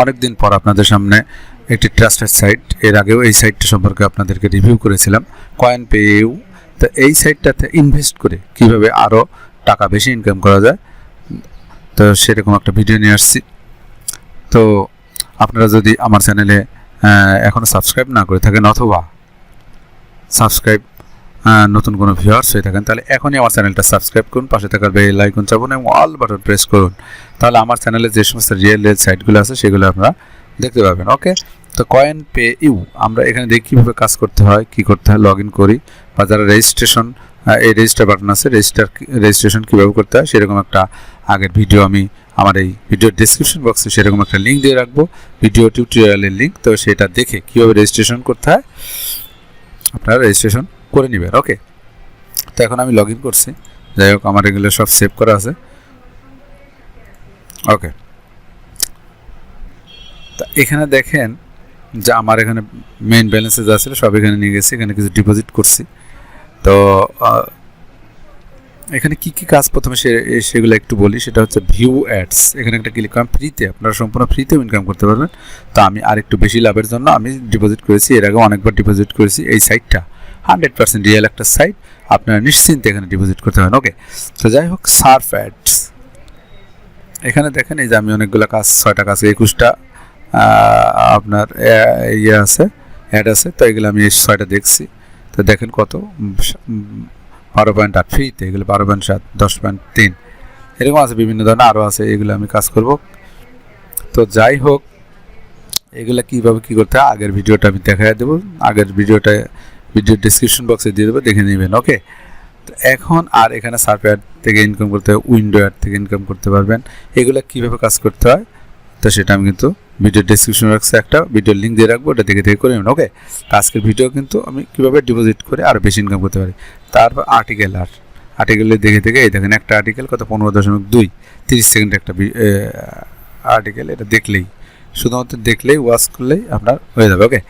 অনেকদিন পর আপনাদের সামনে একটি ট্রাস্টেড সাইট, এর আগেও এই সাইটটা সম্পর্কে আপনাদেরকে রিভিউ করেছিলাম, Coinpayu। তো এই সাইটটাতে ইনভেস্ট করে কিভাবে আরও টাকা বেশি ইনকাম করা যায়, তো সেরকম একটা ভিডিও নিয়ে আসছি। তো আপনারা যদি আমার চ্যানেলে এখনও সাবস্ক্রাইব না করে থাকেন অথবা সাবস্ক্রাইব নতুন কোনো ভিউয়ার্স হয়ে থাকেন, তাহলে এখনই আমার চ্যানেলটা সাবস্ক্রাইব করুন, পাশে থাকার বেল আইকন চাপুন এবং অল বাটন প্রেস করুন। তাহলে আমার চ্যানেলে যে সমস্ত রিয়েল সাইটগুলো আছে সেগুলো আপনারা দেখতে পাবেন। ওকে, তো Coinpayu আমরা এখানে দেখি কীভাবে কাজ করতে হয়, কী করতে হয়। লগ ইন করি, বা যারা রেজিস্ট্রেশন, এই রেজিস্টার বাটন আছে, রেজিস্ট্রেশন কীভাবে করতে হয় সেরকম একটা আগের ভিডিও আমি আমার এই ভিডিওর ডেসক্রিপশন বক্সে সেরকম একটা লিঙ্ক দিয়ে রাখবো, ভিডিও টিউটোরিয়ালের লিঙ্ক। তো সেটা দেখে কীভাবে রেজিস্ট্রেশন করতে হয় আপনারা রেজিস্ট্রেশন করে নেবেন। ওকে, তো এখন আমি লগ ইন করছি। যাই হোক, আমার এগুলো সব সেভ করা আছে। ওকে, তা এখানে দেখেন যে আমার এখানে মেইন ব্যালেন্সে যা ছিল সব এখানে নিয়ে গেছি, এখানে কিছু ডিপোজিট করছি। তো এখানে কি কি কাজ প্রথমে সেগুলো একটু বলি। সেটা হচ্ছে ভিউ অ্যাডস, এখানে একটা ক্লিক করেন, ফ্রিতে আপনারা সম্পূর্ণ ফ্রিতেও ইনকাম করতে পারবেন। তো আমি আর একটু বেশি লাভের জন্য আমি ডিপোজিট করেছি, এর আগে অনেকবার ডিপোজিট করেছি। এই সাইটটা 100% রিয়েল একটা সাইট, আপনারা নিশ্চিন্তে এখানে ডিপোজিট করতে পারেন। ওকে, তো যাই হোক, সার্ফ অ্যাডস এখানে দেখেন, এই যে আমি অনেকগুলো কাজ, 6টা কাজ, 21টা আপনার ইয়ে আছে, অ্যাড আছে। তো এগুলো আমি 6টা দেখছি। তো দেখেন কত, 12.8 ফ্রিতে, এগুলো 12.7, 10.3 এরকম আছে, বিভিন্ন ধরনের আরও আছে, এগুলো আমি কাজ করব। তো যাই হোক, এগুলো কীভাবে কী করতে হয় আগের ভিডিওটা আমি দেখাই দেবো, আগের ভিডিওর ডিসক্রিপশন বক্সে দিয়ে দেবো, দেখে নেবেন। ওকে, তো এখন আর এখানে সার্ফ অ্যাড থেকে ইনকাম করতে হয়, উইন্ডো অ্যাড থেকে ইনকাম করতে পারবেন। এগুলো কীভাবে কাজ করতে হয় তো সেটা আমি কিন্তু ভিডিওর ডেসক্রিপশন বক্সে একটা ভিডিওর লিঙ্ক দিয়ে রাখবো, ওটা দেখে করে নেবেন। ওকে, আজকের ভিডিও কিন্তু আমি কীভাবে ডিপোজিট করে আরও বেশি ইনকাম করতে পারি। তারপর আর্টিকেলে দেখে এই দেখেন একটা আর্টিকেল কত 15.2, 30 সেকেন্ড একটা আর্টিকেল। এটা দেখলেই, শুধুমাত্র দেখলেই ওয়াচ করলেই আপনার হয়ে যাবে। ওকে,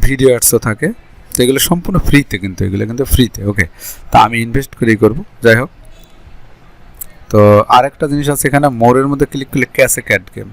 ভিডিও অ্যাডসও থাকে, তো এগুলো সম্পূর্ণ ফ্রিতে, কিন্তু এগুলো কিন্তু ফ্রিতে। ওকে, তা আমি ইনভেস্ট করেই করবো। যাই হোক, তো আরেকটা জিনিস আছে, এখানে মোরের মধ্যে ক্লিক করলে ক্যাশে ক্যাট গেম,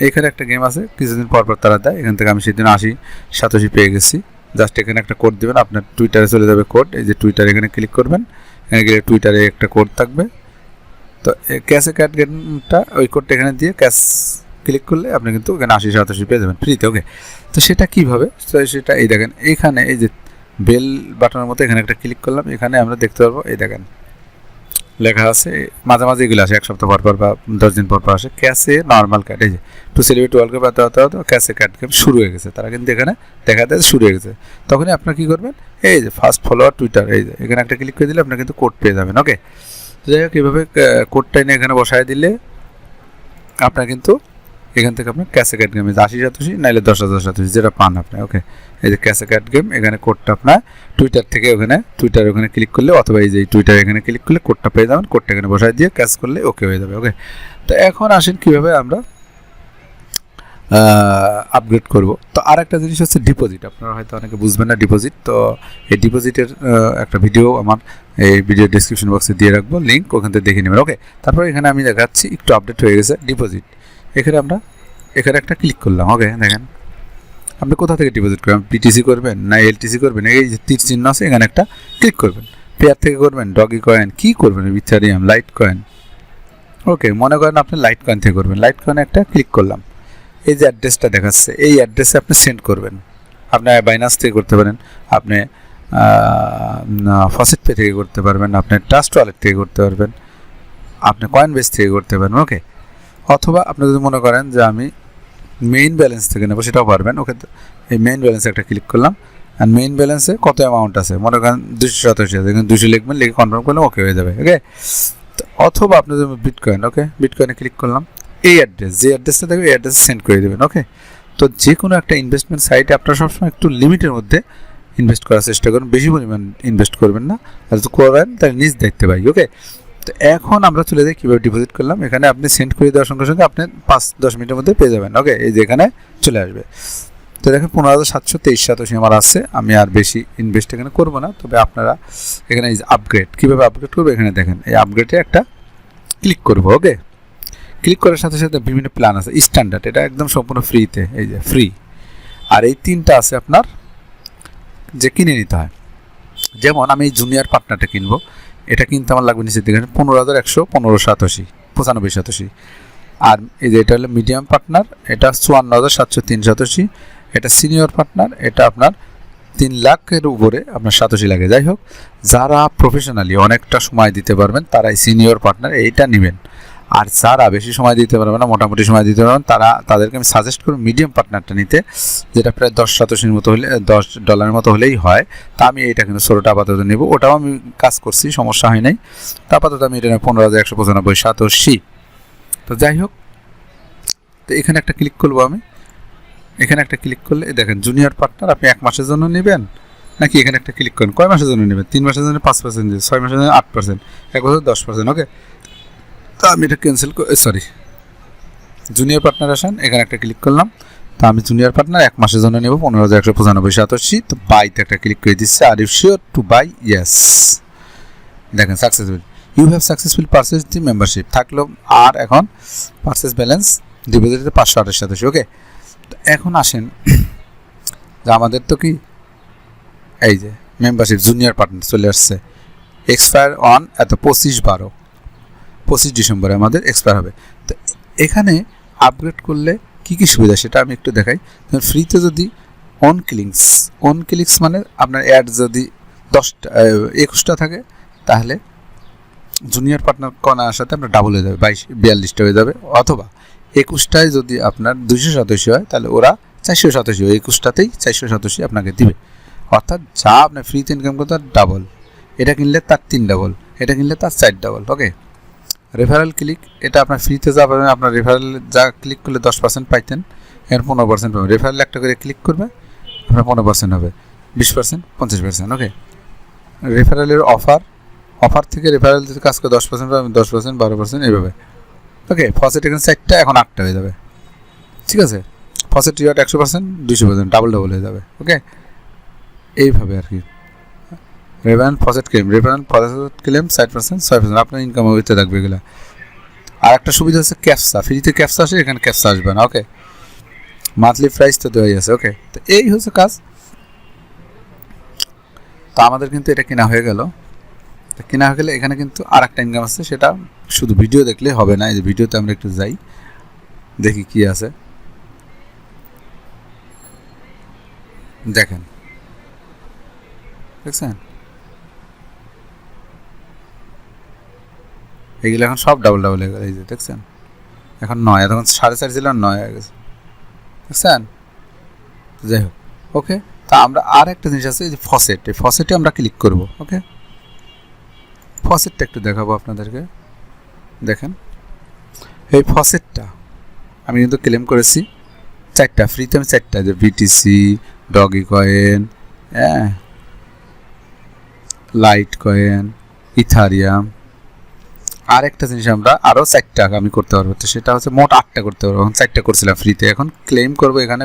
এখানে একটা গেম আছে, কিছুদিন পর তারা দেয়। এখান থেকে আমি সেদিন 87 পেয়ে গেছি। জাস্ট এখানে একটা কোড দেবেন, আপনার টুইটারে চলে যাবে কোড। এই যে টুইটার, এখানে ক্লিক করবেন, এখানে গেলে টুইটারে একটা কোড থাকবে। তো ক্যাশে ক্যাট গেমটা, ওই কোডটা এখানে দিয়ে ক্যাশ ক্লিক করলে আপনি কিন্তু এখানে 87 পেয়ে যাবেন ফ্রিতে। ওকে, তো সেটা কীভাবে, তো সেটা এই দেখেন, এইখানে এই যে বেল বাটনের মতো এখানে একটা ক্লিক করলাম, এখানে আমরা দেখতে পারবো, এই দেখেন লেখা আছে, মাঝে মাঝে এগুলো আসে, 1 সপ্তাহ পর বা 10 দিন পর আসে, ক্যাশে নর্মাল ক্যাট। এই যে টু সেলিব্রেট ওয়ার্ল্ড কাপ হতে ক্যাশে ক্যাট গেম শুরু হয়ে গেছে, তারা কিন্তু এখানে দেখা দেয় শুরু হয়ে গেছে। তখনই আপনার কী করবেন, এই যে ফার্স্ট ফলোয়ার টুইটার, এই যে এখানে একটা ক্লিক করে দিলে আপনার কিন্তু কোড পেয়ে যাবেন। ওকে, যাই হোক, এইভাবে কোডটা এনে এখানে বসায় দিলে আপনার কিন্তু এখান থেকে আপনার ক্যাশে ক্যাট গেম 80-87 নাইলে 10,087 যেটা পান আপনি। ওকে, এই যে ক্যাশে ক্যাট গেম, এখানে কোডটা আপনার টুইটার থেকে টুইটার ওখানে ক্লিক করলে, অথবা এই যে টুইটার এখানে ক্লিক করলে কোডটা পেয়ে যাবেন, কোডটা এখানে বসায় দিয়ে ক্যাশ করলে ওকে হয়ে যাবে। ওকে, তো এখন আসেন কীভাবে আমরা আপগ্রেড করব। তো আর একটা জিনিস হচ্ছে ডিপোজিট, আপনারা হয়তো অনেকে বুঝবেন না ডিপোজিট। তো এই ডিপোজিটের একটা ভিডিও আমার এই ভিডিও ডিসক্রিপশন বক্সে দিয়ে রাখবো, লিঙ্ক, ওখান থেকে দেখে নেবেন। ওকে, তারপর এখানে আমি দেখাচ্ছি, একটু আপডেট হয়ে গেছে ডিপোজিট। এখানে একটা ক্লিক করলাম। ওকে, দেখেন আপনি কোথা থেকে ডিপোজিট করবেন, পিটিসি করবেন না এলটিসি করবেন, এই যে তীর চিহ্ন আছে এখানে একটা ক্লিক করবেন। পেয়ার থেকে করবেন, ডগি কয়েন, কী করবেন, ইথারিয়াম, লাইট কয়েন। ওকে, মনে করেন আপনি লাইট কয়েন থেকে করবেন, লাইট কয়েনে একটা ক্লিক করলাম। এই যে অ্যাড্রেসটা দেখাচ্ছে, এই অ্যাড্রেসে আপনি সেন্ড করবেন। আপনার বাইনান্স থেকে করতে পারেন, আপনি ফসেট পে থেকে করতে পারবেন, আপনি ট্রাস্ট ওয়ালেট থেকে করতে পারবেন, আপনি কয়েনবেস থেকে করতে পারবেন। ওকে, অথবা আপনি যদি মনে করেন যে আমি মেইন ব্যালেন্স থেকে নেবো, সেটাও পারবেন। ওকে, এই মেইন ব্যালেন্সে একটা ক্লিক করলাম, আর মেইন ব্যালেন্সে কত অ্যামাউন্ট আছে, মনে করেন 287 আছে, এখানে 200 লিখবেন, লিখে কনফার্ম করলে ওকে হয়ে যাবে। ওকে, অথবা আপনি যদি বিটকয়েন, ওকে, বিটকয়েনে ক্লিক করলাম, এই অ্যাড্রেস, যে অ্যাড্রেসটা থাকবে এই অ্যাড্রেসে সেন্ড করে দেবেন। ওকে, তো যে কোনো একটা ইনভেস্টমেন্ট সাইটে আপনারা সবসময় একটু লিমিটের মধ্যে ইনভেস্ট করার চেষ্টা করুন, বেশি পরিমাণ ইনভেস্ট করবেন না, আর যদি করবেন তাহলে নিজ দেখতে পাই। ওকে, তো এখন আমরা চলে যাই কীভাবে ডিপোজিট করলাম। এখানে আপনি সেন্ড করে দেওয়ার সঙ্গে সঙ্গে আপনি 5-10 মিনিটের মধ্যে পেয়ে যাবেন। ওকে, এই যে এখানে চলে আসবে। তো দেখেন 15,723 আমার আছে। আমি আর বেশি ইনভেস্ট এখানে করবো না, তবে আপনারা এখানে এই যে আপগ্রেড, কীভাবে আপগ্রেড করবো, এখানে দেখেন এই আপগ্রেডে একটা ক্লিক করবো। ওকে, ক্লিক করার সাথে সাথে বিভিন্ন প্ল্যান আছে। স্ট্যান্ডার্ড এটা একদম সম্পূর্ণ ফ্রিতে, এই যে ফ্রি। আর এই 3টা আছে আপনার যে কিনে নিতে হয়। যেমন আমি এই জুনিয়র পার্টনারটা কিনবো, এটা কিনতে আমার লাগবে নিচের দিকে 15,115.87। আর এই যে এটা হলো মিডিয়াম পার্টনার, এটা 54,703.87। এটা সিনিয়র পার্টনার, এটা আপনার 3 লাখের উপরে আপনার 87 লাগে। যাই হোক, যারা প্রফেশনালি অনেকটা সময় দিতে পারবেন তারা এই সিনিয়র পার্টনার এইটা নেবেন। আর যারা বেশি সময় দিতে পারবে না, মোটামুটি সময় দিতে পারবেন, তাদেরকে আমি সাজেস্ট করব মিডিয়াম পার্টনারটা নিতে, যেটা প্রায় 10-87 মতো হলে $10 মতো হলেই হয়। তা আমি এইটা কিন্তু ষোলোটা আপাতত নেব, ওটাও আমি কাজ করছি, সমস্যা হয় নাই। তা আপাতত আমি এটা 15,195.87। তো যাই হোক, তো এখানে একটা ক্লিক করবো আমি। এখানে একটা ক্লিক করলে দেখেন জুনিয়র পার্টনার আপনি 1 মাসের জন্য নেবেন নাকি এখানে একটা ক্লিক করেন কয় মাসের জন্য নেবেন। 3 মাসের জন্য 5%, 6 মাসের জন্য 8%, 1 বছর 10%। ওকে, তো আমি এটা ক্যান্সেল সরি জুনিয়র পার্টনার আসেন, এখানে একটা ক্লিক করলাম। তো আমি জুনিয়র পার্টনার 1 মাসের জন্য নেব 15,195.87। তো বাইতে একটা ক্লিক করে দিচ্ছে। Are you sure to buy? Yes. দেখেন successful, you have successful purchase the membership থাকলো। আর এখন পারচেজ ব্যালেন্স ডিপোজিটে 528.87। ওকে, তো এখন আসেন যে আমাদের তো কি এই যে মেম্বারশিপ জুনিয়র পার্টনার চলে আসছে। এক্সপায়ার অন এত 25 ডিসেম্বরে আমাদের এক্সপায়ার হবে। তো এখানে আপগ্রেড করলে কী কী সুবিধা সেটা আমি একটু দেখাই। ফ্রিতে যদি অন ক্লিকস মানে আপনার অ্যাড যদি 21টা থাকে, তাহলে জুনিয়র পার্টনার কনার সাথে আপনার ডাবল হয়ে যাবে, 42টা হয়ে যাবে। অথবা 21টায় যদি আপনার 287 হয়, তাহলে ওরা 487, 21টাতেই 487 আপনাকে দিবে। অর্থাৎ যা আপনার ফ্রিতে ইনকাম করতে ডাবল, এটা কিনলে তার 3 ডাবল, এটা কিনলে তার 4 ডাবল। ওকে, রেফারেল ক্লিক, এটা আপনার ফ্রিতে যা পাবেন, আপনার রেফারেল যা ক্লিক করলে 10% পাইতেন, এখানে 15% পাবেন। রেফারেল একটা করে ক্লিক করবে, আপনার 15% হবে, 20%, 50%। ওকে, রেফারেলের অফার থেকে রেফারেল যদি কাজ করে 10% পাবেন, 10%, 12%, এইভাবে। ওকে, ফসেট এখানে 4টা, এখন 8টা হয়ে যাবে। ঠিক আছে, ফসেট রিওয়ার্ড 100%, 200%, ডাবল হয়ে যাবে। ওকে, এইভাবে আর কি। রেফারেল ফসেট ক্লেম 60%, 6% আপনার ইনকাম হইতে থাকবে এগুলো। আর একটা সুবিধা হচ্ছে ক্যাপসা, ফ্রিতে ক্যাপসা আসে, এখানে ক্যাপসা আসবে না। ওকে, মান্থলি প্রাইস তো দেওয়াই আছে। ওকে, তো এই হচ্ছে কাজ। তো আমাদের কিন্তু এটা কেনা হয়ে গেল। কেনা হয়ে গেলে এখানে কিন্তু আর একটা ইনকাম আছে, সেটা শুধু ভিডিও দেখলে হবে না। এই যে ভিডিওতে আমরা একটু যাই, দেখি কি আছে। দেখেন, দেখছেন এগুলো এখন সব ডাবল হয়ে গেল। এই যে দেখছেন, এখন 9, তখন 4.5 ছিল, 9 হয়ে গেছে। দেখছেন, যাই হোক। ওকে, তা আমরা আর একটা জিনিস আছে, এই যে ফসেট, এই ফসেটে আমরা ক্লিক করব। ওকে, ফসেটটা একটু দেখাবো আপনাদেরকে। দেখেন, এই ফসেটটা আমি কিন্তু ক্লেম করেছি 4টা, ফ্রিতে আমি 4টা, যে বিটিসি, ডগি কয়েন, হ্যাঁ, লাইট কয়েন, ইথারিয়াম। আর একটা জিনিস আমরা আরও 4টা আমি করতে পারবো, তো সেটা হচ্ছে মোট 8টা করতে পারবো। এখন 4টা করছিলাম ফ্রিতে, এখন ক্লেম করবো এখানে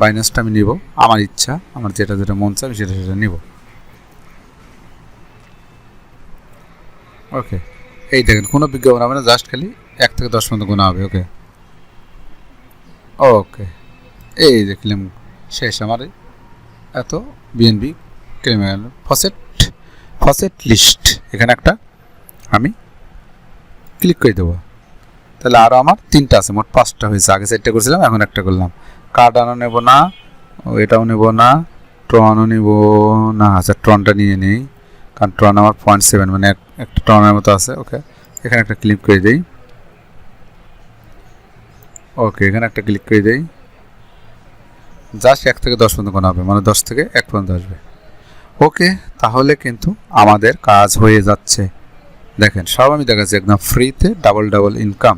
বাইন্যান্সটা আমি নিব। আমার ইচ্ছা, আমার যেটা মন চায় আমি সেটা নিব। ওকে, এই দেখেন কোনো বিজ্ঞাপন হবে না, জাস্ট খালি 1 থেকে 10 পর্যন্ত গোনা হবে। ওকে ওকে, এই যে ক্লেম শেষ আমার। এত বিএনবি ক্লেম হয়ে গেল। ফসেট লিস্ট, এখানে একটা আমি ক্লিক করে দেবো। তাহলে আরও আমার 3টা আছে, মোট 5টা হয়েছে। আগে 4টা করছিলাম, এখন একটা করলাম। কার্ডানো নেব না, এটাও নেব না, ট্রনও নেব না। আচ্ছা, ট্রনটা নিয়ে নেই, কারণ ট্রন আমার 0.7 মানে একটা ট্রনের মতো আছে। ওকে, এখানে একটা ক্লিক করে দিই। ওকে, এখানে একটা ক্লিক করে দিই। জাস্ট 1 থেকে 10 পর্যন্ত গোনা হবে, মানে 10 থেকে 1 পর্যন্ত আসবে। ওকে, তাহলে কিন্তু আমাদের কাজ হয়ে যাচ্ছে। দেখেন, সব আমি দেখাচ্ছি একদম ফ্রিতে, ডাবল ইনকাম।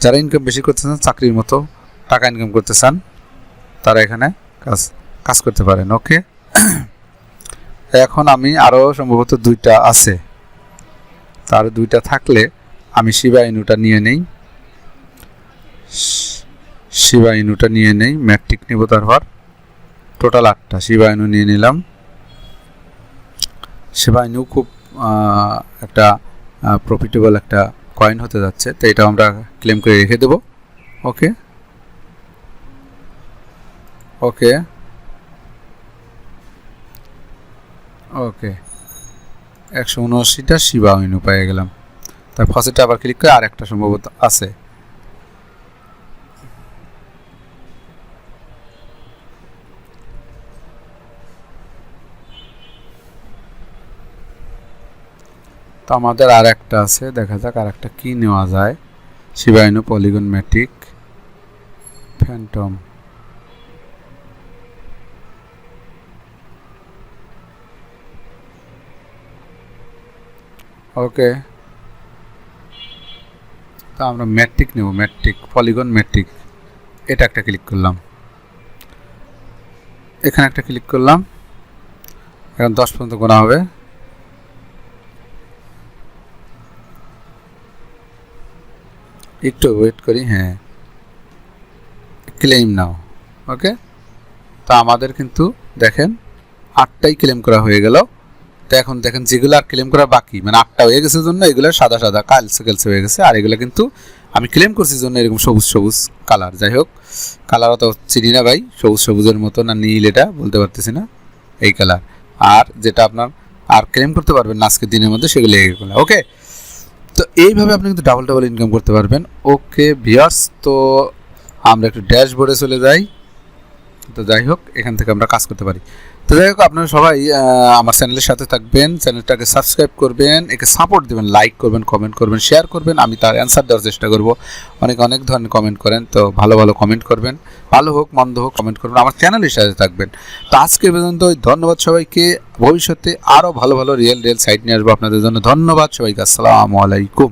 যারা ইনকাম বেশি করতে চান, চাকরির মতো টাকা ইনকাম করতে চান, তারা এখানে কাজ করতে পারেন। ওকে, এখন আমি আরও সম্ভবত 2টা আছে, তার 2টা থাকলে আমি শিবা ইনুটা নিয়ে নেই, ম্যাট্রিক নিব। তারপর টোটাল 8টা শিবা ইনু নিয়ে নিলাম। শিবা ইনু খুব একটা প্রফিটেবল একটা কয়েন হতে যাচ্ছে, তো এটাও আমরা ক্লেম করে রেখে দেব। ওকে ওকে ওকে 179টা শিবা ইনু পেয়ে গেলাম। তার ফসেটে আবার ক্লিক করে আর একটা সম্ভবত আছে। তো আমাদের আর একটা আছে, দেখা যাক আর একটা কি নেওয়া যায়। শিবা ইনু, পলিগন ম্যাটিক, ফ্যান্টম। ওকে, তো আমরা ম্যাট্রিক নেব, ম্যাট্রিক পলিগন ম্যাট্রিক। এটা একটা ক্লিক করলাম, এখানে একটা ক্লিক করলাম। এখন 10 পর্যন্ত গোনা হবে। একটু ওয়েট করি। হ্যাঁ, ক্লেম নাও। ওকে, তো আমাদের কিন্তু দেখেন 8টাই ক্লেম করা হয়ে গেল। তো এখন দেখেন যেগুলো আর ক্লেম করা বাকি, মানে 8টা হয়ে গেছে জন্য এগুলো সাদা সাদা কালসে কালসে হয়ে গেছে, আর এগুলো কিন্তু আমি ক্লেম করছি জন্য এরকম সবুজ সবুজ কালার। যাই হোক, কালার অত চিনি না ভাই, সবুজ সবুজের মতো না নীল, এটা বলতে পারতেছি না, এই কালার। আর যেটা আপনার আর ক্লেম করতে পারবেন না আজকের দিনের মধ্যে, সেগুলো এগুলো। ওকে, তো এইভাবে আপনি কিন্তু ডাবল ডাবল ইনকাম করতে পারবেন। ওকে ভিউয়ার্স, তো আমরা একটু ড্যাশবোর্ডে চলে যাই। তো যাই হোক, এখান থেকে আমরা কাজ করতে পারি। তো যাই হোক, আপনারা সবাই আমার চ্যানেলের সাথে থাকবেন, চ্যানেলটাকে সাবস্ক্রাইব করবেন, একে সাপোর্ট দেবেন, লাইক করবেন, কমেন্ট করবেন, শেয়ার করবেন। আমি তার অ্যান্সার দেওয়ার চেষ্টা করব। অনেক অনেক ধরনের কমেন্ট করেন, তো ভালো ভালো কমেন্ট করবেন, ভালো হোক মন্দ হোক কমেন্ট করবেন, আমার চ্যানেলের সাথে থাকবেন। তো আজকে পর্যন্ত ধন্যবাদ সবাইকে। ভবিষ্যতে আরও ভালো ভালো রিয়েল সাইট নিয়ে আসবো আপনাদের জন্য। ধন্যবাদ সবাইকে, আসসালামু আলাইকুম।